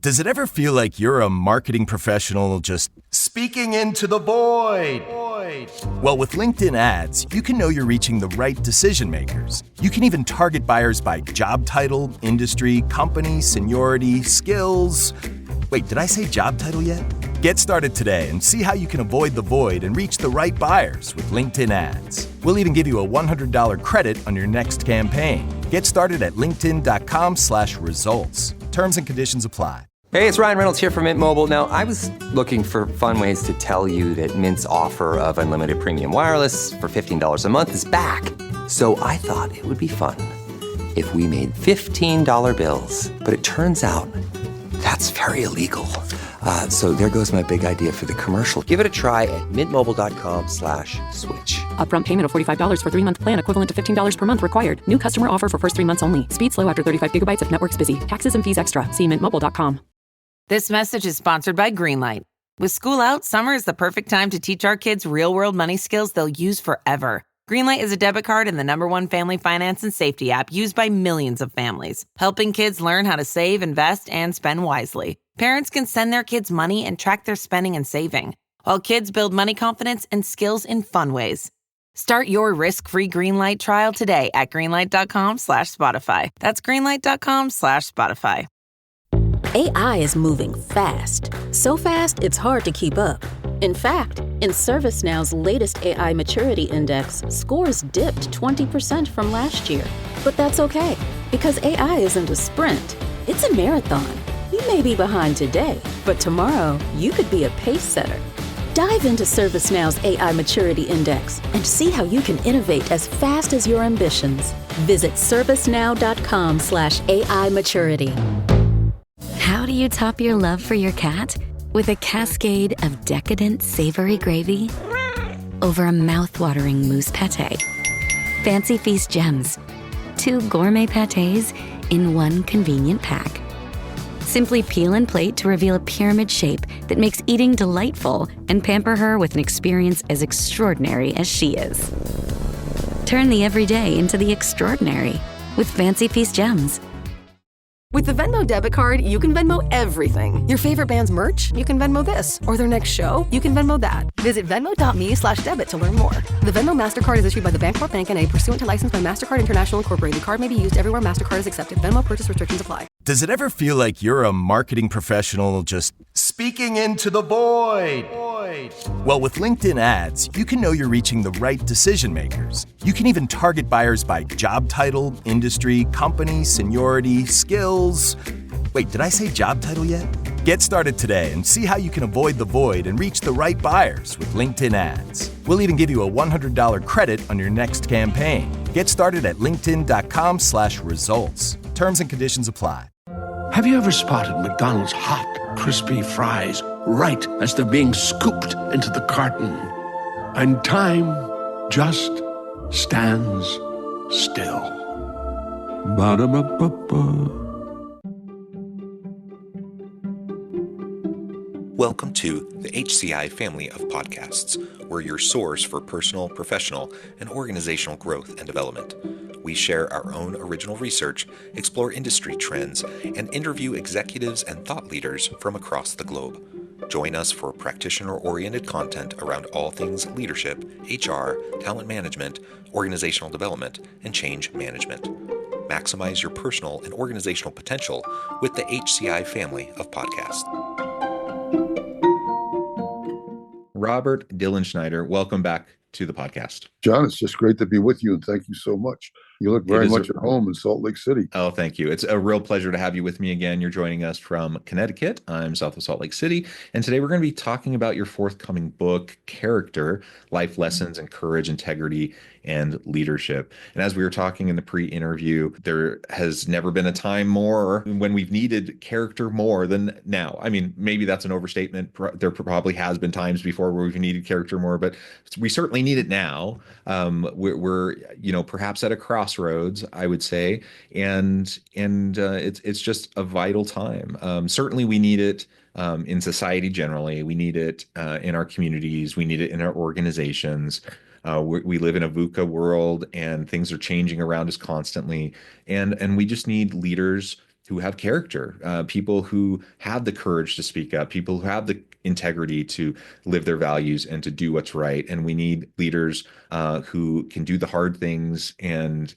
Does it ever feel like you're a marketing professional just speaking into the void? Well, with LinkedIn ads, you can know you're reaching the right decision makers. You can even target buyers by job title, industry, company, seniority, skills. Wait, did I say job title yet? Get started today and see how you can avoid the void and reach the right buyers with LinkedIn ads. We'll even give you a $100 credit on your next campaign. Get started at linkedin.com/results. Terms and conditions apply. Hey, it's Ryan Reynolds here from Mint Mobile. Now, I was looking for fun ways to tell you that Mint's offer of unlimited premium wireless for $15 a month is back. So I thought it would be fun if we made $15 bills. But it turns out that's very illegal. So there goes my big idea for the commercial. Give it a try at mintmobile.com/switch. Upfront payment of $45 for 3-month plan, equivalent to $15 per month required. New customer offer for first 3 months only. Speed slow after 35 gigabytes if network's busy. Taxes and fees extra. See mintmobile.com. This message is sponsored by Greenlight. With school out, summer is the perfect time to teach our kids real-world money skills they'll use forever. Greenlight is a debit card and the #1 family finance and safety app used by millions of families, helping kids learn how to save, invest, and spend wisely. Parents can send their kids money and track their spending and saving, while kids build money confidence and skills in fun ways. Start your risk-free Greenlight trial today at greenlight.com/Spotify. That's greenlight.com/Spotify. AI is moving fast. So fast, it's hard to keep up. In fact, in ServiceNow's latest AI Maturity Index, scores dipped 20% from last year. But that's okay, because AI isn't a sprint. It's a marathon. You may be behind today, but tomorrow, you could be a pace setter. Dive into ServiceNow's AI Maturity Index and see how you can innovate as fast as your ambitions. Visit servicenow.com/AI maturity. How do you top your love for your cat? With a cascade of decadent savory gravy over a mouth-watering mousse pâté. Fancy Feast gems. 2 gourmet pâtés in 1 convenient pack. Simply peel and plate to reveal a pyramid shape that makes eating delightful and pamper her with an experience as extraordinary as she is. Turn the everyday into the extraordinary with Fancy Feast gems. With the Venmo debit card, you can Venmo everything. Your favorite band's merch? You can Venmo this. Or their next show? You can Venmo that. Visit venmo.me/debit to learn more. The Venmo MasterCard is issued by the Bancorp Bank N.A. pursuant to license by MasterCard International Incorporated. The card may be used everywhere MasterCard is accepted. Venmo purchase restrictions apply. Does it ever feel like you're a marketing professional just speaking into the void? Well, with LinkedIn ads, you can know you're reaching the right decision makers. You can even target buyers by job title, industry, company, seniority, skills. Wait, did I say job title yet? Get started today and see how you can avoid the void and reach the right buyers with LinkedIn ads. We'll even give you a $100 credit on your next campaign. Get started at linkedin.com/results. Terms and conditions apply. Have you ever spotted McDonald's hot, crispy fries right as they're being scooped into the carton? And time just stands still. Ba-da-ba-ba-ba. Welcome to the HCI family of podcasts. We're your source for personal, professional, and organizational growth and development. We share our own original research, explore industry trends, and interview executives and thought leaders from across the globe. Join us for practitioner-oriented content around all things leadership, HR, talent management, organizational development, and change management. Maximize your personal and organizational potential with the HCI family of podcasts. Robert Dilenschneider, welcome back to the podcast. John, it's just great to be with you, and thank you so much. You look very much at home in Salt Lake City. Oh, thank you. It's a real pleasure to have you with me again. You're joining us from Connecticut. I'm south of Salt Lake City. And today we're going to be talking about your forthcoming book, Character, Life Lessons in Courage, Integrity, and Leadership. And as we were talking in the pre-interview, there has never been a time more when we've needed character more than now. I mean, maybe that's an overstatement. There probably has been times before where we've needed character more, but we certainly need it now. We're perhaps at a crossroads, I would say, and it's just a vital time. Certainly, we need it in society generally. We need it in our communities. We need it in our organizations. We live in a VUCA world, and things are changing around us constantly, and we just need leaders who have character, people who have the courage to speak up, people who have the integrity to live their values and to do what's right. And we need leaders who can do the hard things and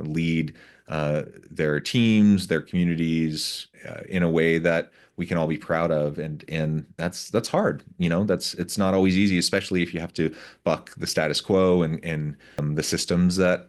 lead their teams, their communities in a way that we can all be proud of. And that's hard. It's not always easy, especially if you have to buck the status quo and the systems that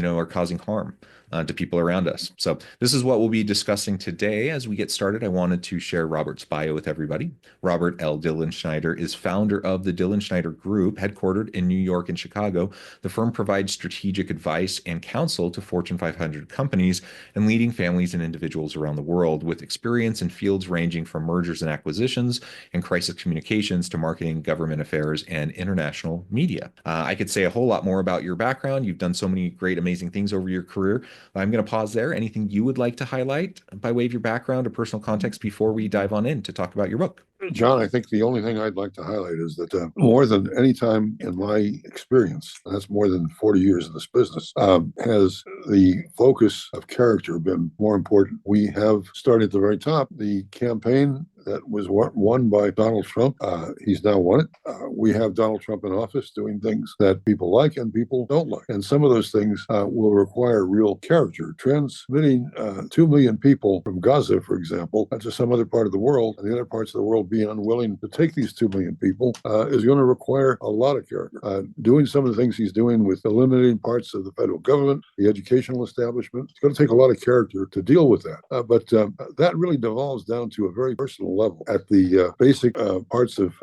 are causing harm to people around us. So this is what we'll be discussing today. As we get started, I wanted to share Robert's bio with everybody. Robert L. Dilenschneider is founder of the Dilenschneider Group, headquartered in New York and Chicago. The firm provides strategic advice and counsel to Fortune 500 companies and leading families and individuals around the world, with experience in fields ranging from mergers and acquisitions and crisis communications to marketing, government affairs, and international media. I could say a whole lot more about your background. You've done so many great, amazing things over your career. I'm going to pause there. Anything you would like to highlight by way of your background or personal context before we dive on in to talk about your book? John, I think the only thing I'd like to highlight is that more than any time in my experience, and that's more than 40 years in this business, has the focus of character been more important. We have started at the very top. The campaign that was won by Donald Trump, he's now won it. We have Donald Trump in office doing things that people like and people don't like. And some of those things will require real character. Transmitting 2 million people from Gaza, for example, to some other part of the world, and the other parts of the world being unwilling to take these 2 million people is going to require a lot of character. Doing some of the things he's doing with eliminating parts of the federal government, the educational establishment, it's going to take a lot of character to deal with that. But that really devolves down to a very personal level. At the basic parts of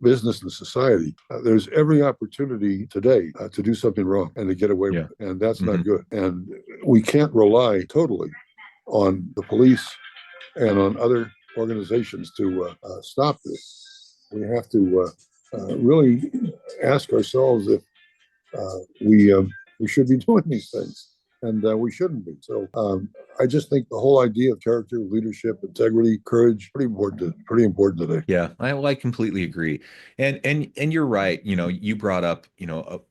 business and society, there's every opportunity today to do something wrong and to get away with it. And that's not good. And we can't rely totally on the police and on other organizations to stop this. We have to really ask ourselves if we should be doing these things, and we shouldn't be. So I just think the whole idea of character, leadership, integrity, courage, pretty important today. Yeah, I completely agree. And you're right. You brought up,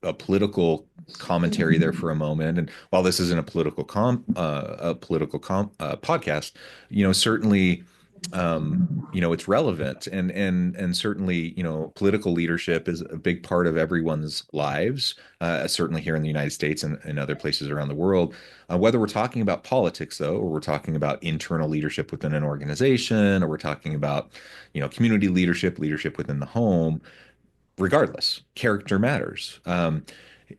a political commentary there for a moment. And while this isn't a political podcast, certainly, it's relevant and certainly, political leadership is a big part of everyone's lives, certainly here in the United States and other places around the world. Whether we're talking about politics, though, or we're talking about internal leadership within an organization, or we're talking about, community leadership within the home, regardless, character matters.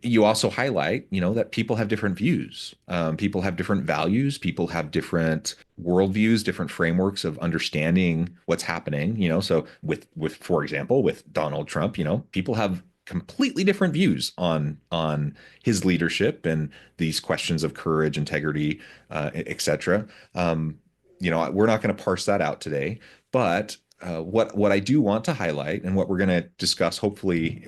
You also highlight, that people have different views. People have different values. People have different worldviews, different frameworks of understanding what's happening. So with for example, with Donald Trump, people have completely different views on his leadership and these questions of courage, integrity, et cetera. We're not going to parse that out today, but what I do want to highlight, and what we're going to discuss, hopefully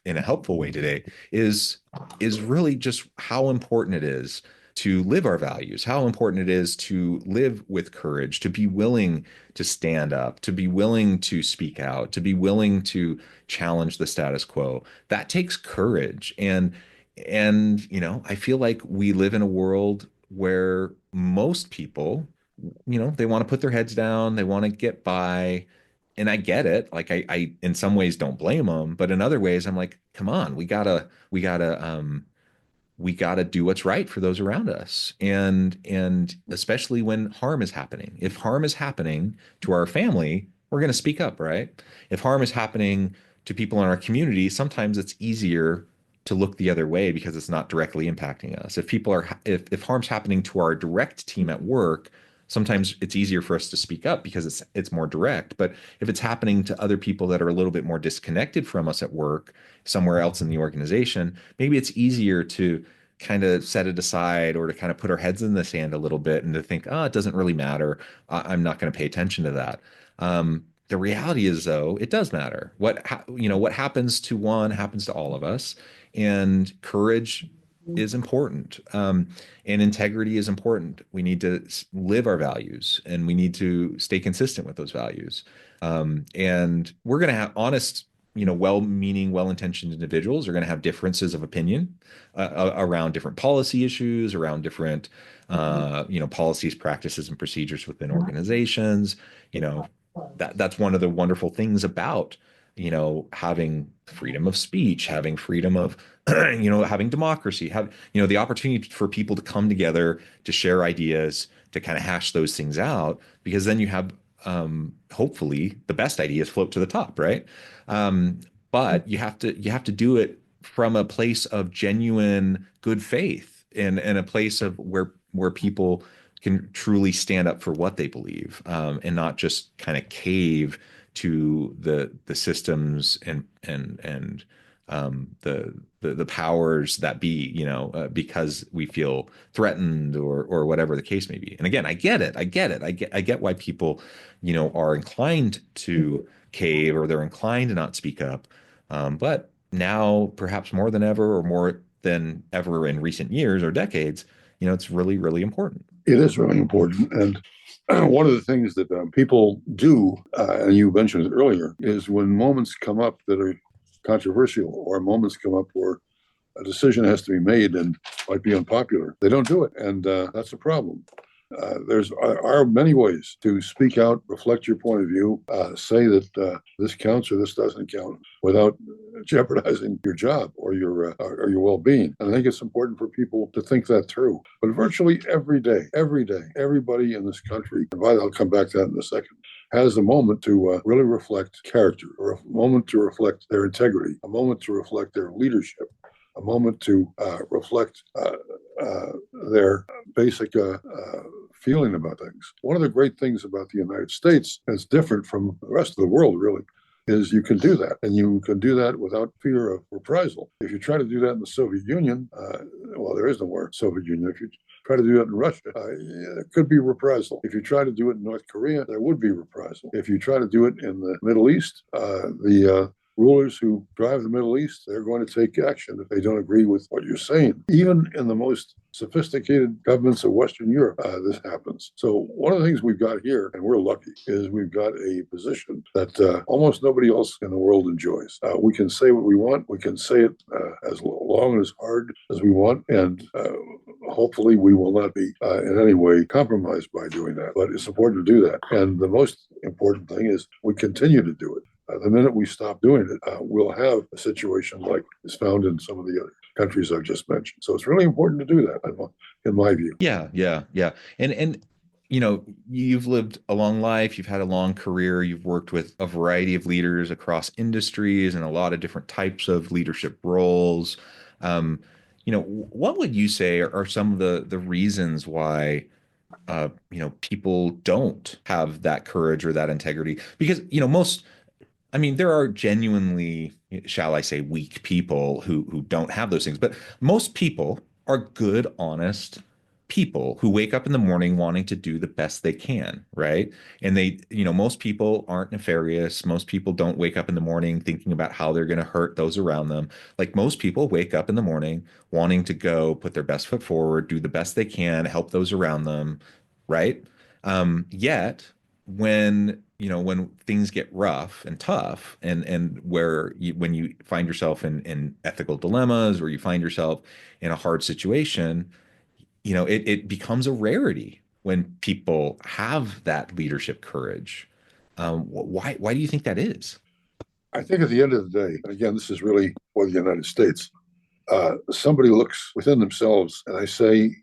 in a helpful way today, is really just how important it is to live our values, how important it is to live with courage, to be willing to stand up, to be willing to speak out, to be willing to challenge the status quo. That takes courage. And I feel like we live in a world where most people, they want to put their heads down, they want to get by. And I get it. Like I in some ways don't blame them, but in other ways I'm like, come on, we gotta do what's right for those around us. And especially when harm is happening. If harm is happening to our family, we're going to speak up, right? If harm is happening to people in our community, sometimes it's easier to look the other way because it's not directly impacting us. If harm's happening to our direct team at work, sometimes it's easier for us to speak up because it's more direct. But if it's happening to other people that are a little bit more disconnected from us at work, somewhere else in the organization, maybe it's easier to kind of set it aside, or to kind of put our heads in the sand a little bit and to think, it doesn't really matter. I'm not going to pay attention to that. The reality is, though, it does matter. What happens to one happens to all of us, and courage is important. And integrity is important. We need to live our values, and we need to stay consistent with those values. And we're going to have honest well-meaning, well-intentioned individuals are going to have differences of opinion around different policy issues, around different, policies, practices, and procedures within organizations. That's one of the wonderful things about, having freedom of speech, having freedom of, having democracy, have, the opportunity for people to come together, to share ideas, to kind of hash those things out, because then you have, hopefully the best ideas float to the top, right? But you have to do it from a place of genuine good faith, and a place of where people can truly stand up for what they believe, and not just kind of cave to the systems and the powers that be, because we feel threatened, or whatever the case may be. And again, I get it. I get why people, are inclined to cave, or they're inclined to not speak up. But now, perhaps more than ever, or more than ever in recent years or decades, it's really, really important. It is really important. And one of the things that people do, and you mentioned it earlier, is when moments come up that are controversial, or moments come up where a decision has to be made and might be unpopular, they don't do it. And that's a problem. There's are many ways to speak out, reflect your point of view, say that this counts or this doesn't count, without jeopardizing your job or your well-being. And I think it's important for people to think that through. But virtually every day, everybody in this country, and I'll come back to that in a second, has a moment to really reflect character, or a moment to reflect their integrity, a moment to reflect their leadership, a moment to reflect their basic feeling about things. One of the great things about the United States that's different from the rest of the world, really, is you can do that. And you can do that without fear of reprisal. If you try to do that in the Soviet Union, well, there is no more Soviet Union. If you try to do that in Russia, there could be reprisal. If you try to do it in North Korea, there would be reprisal. If you try to do it in the Middle East, the rulers who drive the Middle East, they're going to take action if they don't agree with what you're saying. Even in the most sophisticated governments of Western Europe, this happens. So one of the things we've got here, and we're lucky, is we've got a position that almost nobody else in the world enjoys. We can say what we want. We can say it as long and as hard as we want. And hopefully we will not be in any way compromised by doing that. But it's important to do that. And the most important thing is we continue to do it. The minute we stop doing it, we'll have a situation like is found in some of the other countries I've just mentioned. So it's really important to do that, in my view. Yeah. And you've lived a long life. You've had a long career. You've worked with a variety of leaders across industries and a lot of different types of leadership roles. What would you say are some of the reasons why people don't have that courage or that integrity? Because there are genuinely, shall I say, weak people who don't have those things. But most people are good, honest people who wake up in the morning wanting to do the best they can, right? And most people aren't nefarious. Most people don't wake up in the morning thinking about how they're going to hurt those around them. Like, most people wake up in the morning wanting to go put their best foot forward, do the best they can, help those around them, right? Yet when things get rough and tough, and when you find yourself in ethical dilemmas, or you find yourself in a hard situation, it becomes a rarity when people have that leadership courage. Why do you think that is? I think at the end of the day, and again, this is really for the United States, somebody looks within themselves and I say,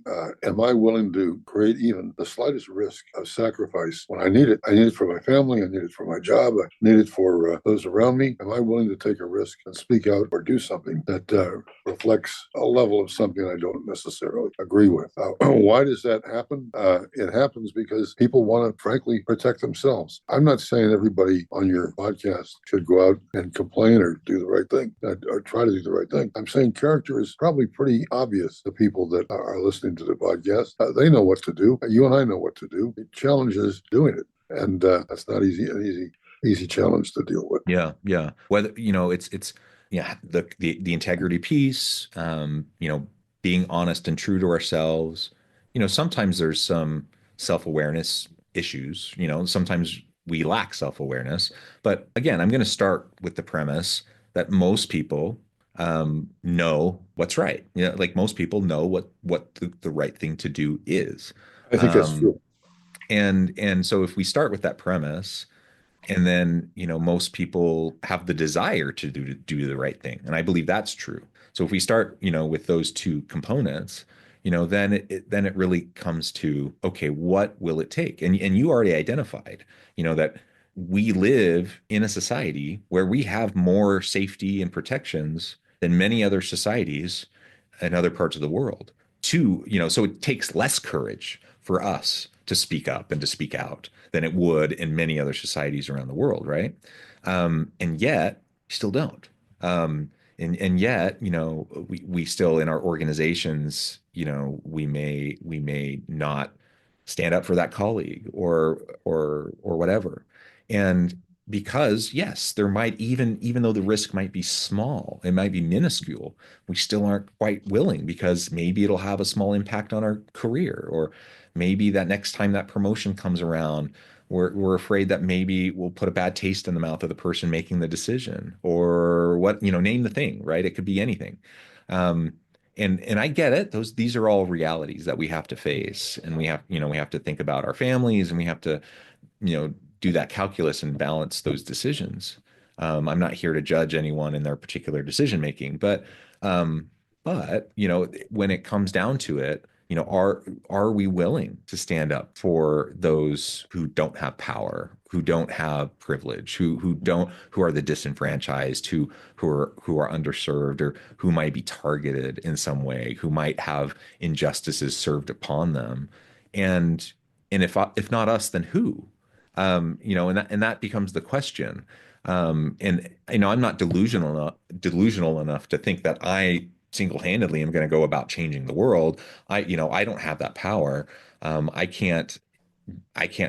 am I willing to create even the slightest risk of sacrifice when I need it? I need it for my family. I need it for my job. I need it for those around me. Am I willing to take a risk and speak out or do something that reflects a level of something I don't necessarily agree with? Why does that happen? It happens because people want to, frankly, protect themselves. I'm not saying everybody on your podcast should go out and complain or do the right thing, or try to do the right thing. I'm saying character is probably pretty obvious to people that are listening to the podcast. They know what to do. You and I know what to do. The challenge is doing it. And that's not an easy challenge to deal with. Yeah. Whether, it's the integrity piece, being honest and true to ourselves. Sometimes there's some self-awareness issues. Sometimes we lack self-awareness. But again, I'm going to start with the premise that most people know what's right. Like most people know what the right thing to do is. I think that's Um, true. and so if we start with that premise, and then most people have the desire to do the right thing, and I believe that's true. So if we start with those two components, then it really comes to, okay, what will it take? And you already identified that we live in a society where we have more safety and protections than many other societies in other parts of the world. So it takes less courage for us to speak up and to speak out than it would in many other societies around the world, right? And yet, we still don't. And yet, we still in our organizations, we may not stand up for that colleague or whatever. And because yes, there might even though the risk might be small, it might be minuscule, we still aren't quite willing because maybe it'll have a small impact on our career, or maybe that next time that promotion comes around, we're afraid that maybe we'll put a bad taste in the mouth of the person making the decision, or what, name the thing, right? It could be anything. Um, and I get it. These are all realities that we have to face, and we have to think about our families, and we have to, do that calculus and balance those decisions. I'm not here to judge anyone in their particular decision making, but when it comes down to it, are we willing to stand up for those who don't have power, who don't have privilege, who are the disenfranchised, who are underserved, or who might be targeted in some way, who might have injustices served upon them, and if not us, then who? And that becomes the question. And I'm not delusional enough to think that I single-handedly am going to go about changing the world. I don't have that power. I can't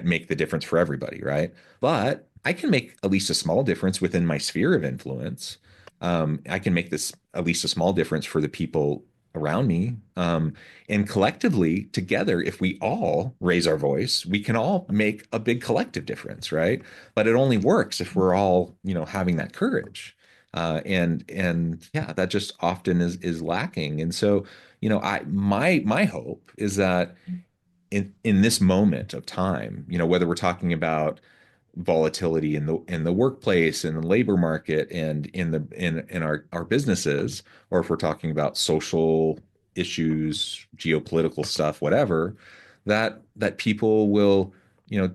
make the difference for everybody, right? But I can make at least a small difference within my sphere of influence. I can make this at least a small difference for the people around me. And collectively, together, if we all raise our voice, we can all make a big collective difference, right? But it only works if we're all, having that courage. And yeah, that just often is lacking. And so, my hope is that in this moment of time, whether we're talking about volatility in the workplace, in the labor market, and in our businesses, or if we're talking about social issues, geopolitical stuff, whatever, that people will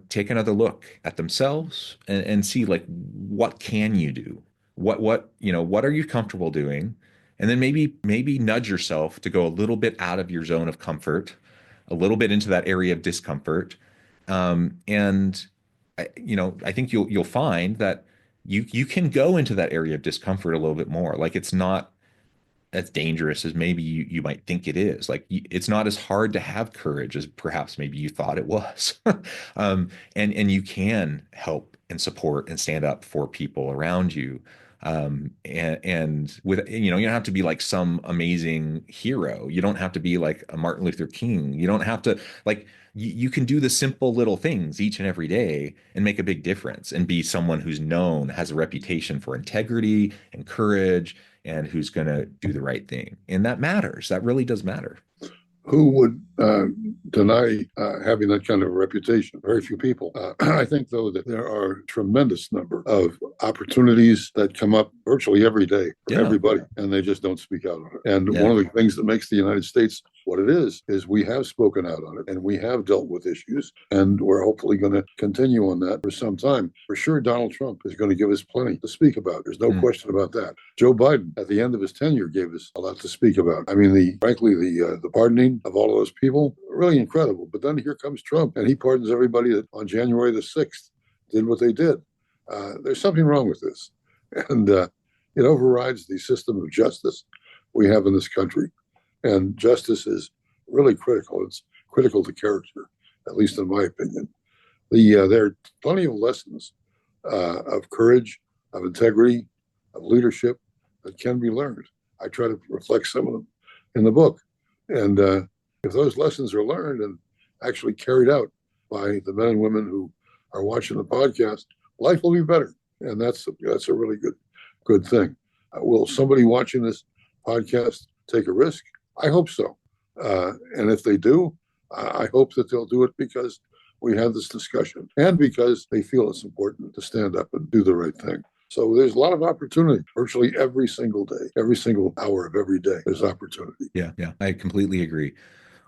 take another look at themselves and see, like, what can you do, what are you comfortable doing, and then maybe nudge yourself to go a little bit out of your zone of comfort, a little bit into that area of discomfort. And I think you'll find that you can go into that area of discomfort a little bit more. Like, it's not as dangerous as maybe you might think it is. Like, it's not as hard to have courage as perhaps maybe you thought it was. And you can help and support and stand up for people around you. And with, you don't have to be like some amazing hero. You don't have to be like a Martin Luther King. You don't have to, like, you can do the simple little things each and every day and make a big difference, and be someone who's known, has a reputation for integrity and courage, and who's going to do the right thing. And that matters. That really does matter. Who would deny having that kind of reputation? Very few people. I think, though, that there are a tremendous number of opportunities that come up virtually every day for everybody, and they just don't speak out on it. And one of the things that makes the United States what it is we have spoken out on it, and we have dealt with issues, and we're hopefully going to continue on that for some time. For sure, Donald Trump is going to give us plenty to speak about. There's no question about that. Joe Biden, at the end of his tenure, gave us a lot to speak about. I mean, frankly, the pardoning of all of those people, really incredible. But then here comes Trump, and he pardons everybody that on January the 6th did what they did. There's something wrong with this. And it overrides the system of justice we have in this country. And justice is really critical. It's critical to character, at least in my opinion. There are plenty of lessons of courage, of integrity, of leadership that can be learned. I try to reflect some of them in the book. And if those lessons are learned and actually carried out by the men and women who are watching the podcast, life will be better. And that's a really good thing. Will somebody watching this podcast take a risk? I hope so. And if they do, I hope that they'll do it because we had this discussion and because they feel it's important to stand up and do the right thing. So there's a lot of opportunity virtually every single day, every single hour of every day. There's opportunity. Yeah, I completely agree.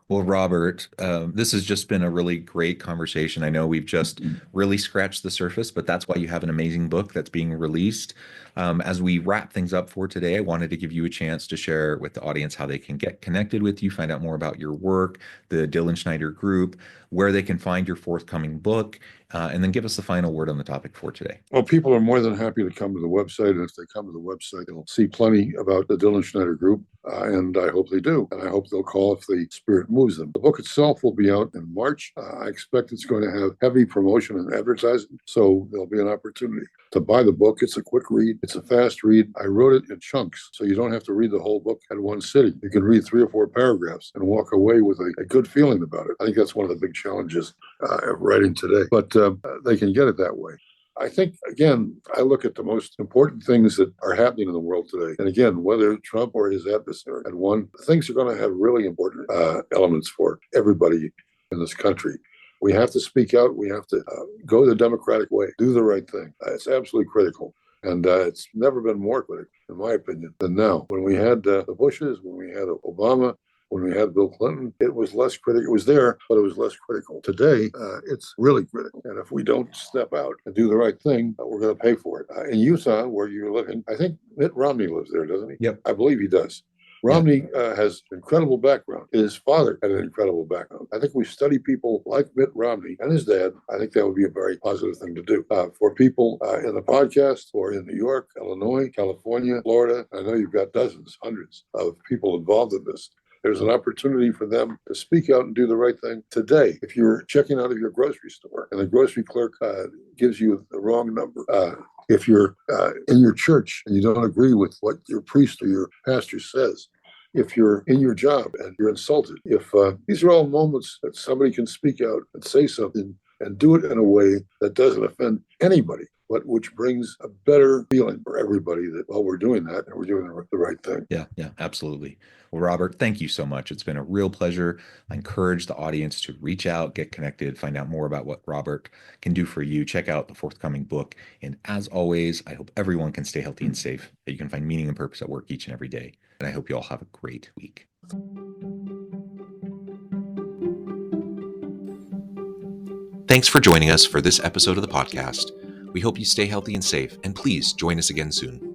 Well, Robert, this has just been a really great conversation. I know we've just really scratched the surface, but that's why you have an amazing book that's being released. As we wrap things up for today, I wanted to give you a chance to share with the audience how they can get connected with you, find out more about your work, the Dilenschneider Group, where they can find your forthcoming book, and then give us the final word on the topic for today. Well, people are more than happy to come to the website. And if they come to the website, they'll see plenty about the Dilenschneider Group. And I hope they do. And I hope they'll call if the spirit moves them. The book itself will be out in March. I expect it's going to have heavy promotion and advertising. So there'll be an opportunity to buy the book. It's a quick read. It's a fast read. I wrote it in chunks, so you don't have to read the whole book at one sitting. You can read 3 or 4 paragraphs and walk away with a good feeling about it. I think that's one of the big challenges of writing today. But they can get it that way. I think, again, I look at the most important things that are happening in the world today. And again, whether Trump or his adversary had won, things are going to have really important elements for everybody in this country. We have to speak out. We have to go the democratic way, do the right thing. It's absolutely critical. And it's never been more critical, in my opinion, than now. When we had the Bushes, when we had Obama, when we had Bill Clinton, it was less critical. It was there, but it was less critical. Today, it's really critical. And if we don't step out and do the right thing, we're going to pay for it. In Utah, where you're living, I think Mitt Romney lives there, doesn't he? Yep. I believe he does. Romney has incredible background. His father had an incredible background. I think we study people like Mitt Romney and his dad. I think that would be a very positive thing to do. For people in the podcast or in New York, Illinois, California, Florida, I know you've got dozens, hundreds of people involved in this. There's an opportunity for them to speak out and do the right thing today. If you're checking out of your grocery store and the grocery clerk gives you the wrong number, if you're in your church and you don't agree with what your priest or your pastor says, if you're in your job and you're insulted, if these are all moments that somebody can speak out and say something and do it in a way that doesn't offend anybody, but which brings a better feeling for everybody that, well, we're doing that and we're doing the right thing. Yeah, absolutely. Well, Robert, thank you so much. It's been a real pleasure. I encourage the audience to reach out, get connected, find out more about what Robert can do for you. Check out the forthcoming book. And as always, I hope everyone can stay healthy and safe, that you can find meaning and purpose at work each and every day. And I hope you all have a great week. Thanks for joining us for this episode of the podcast. We hope you stay healthy and safe, and please join us again soon.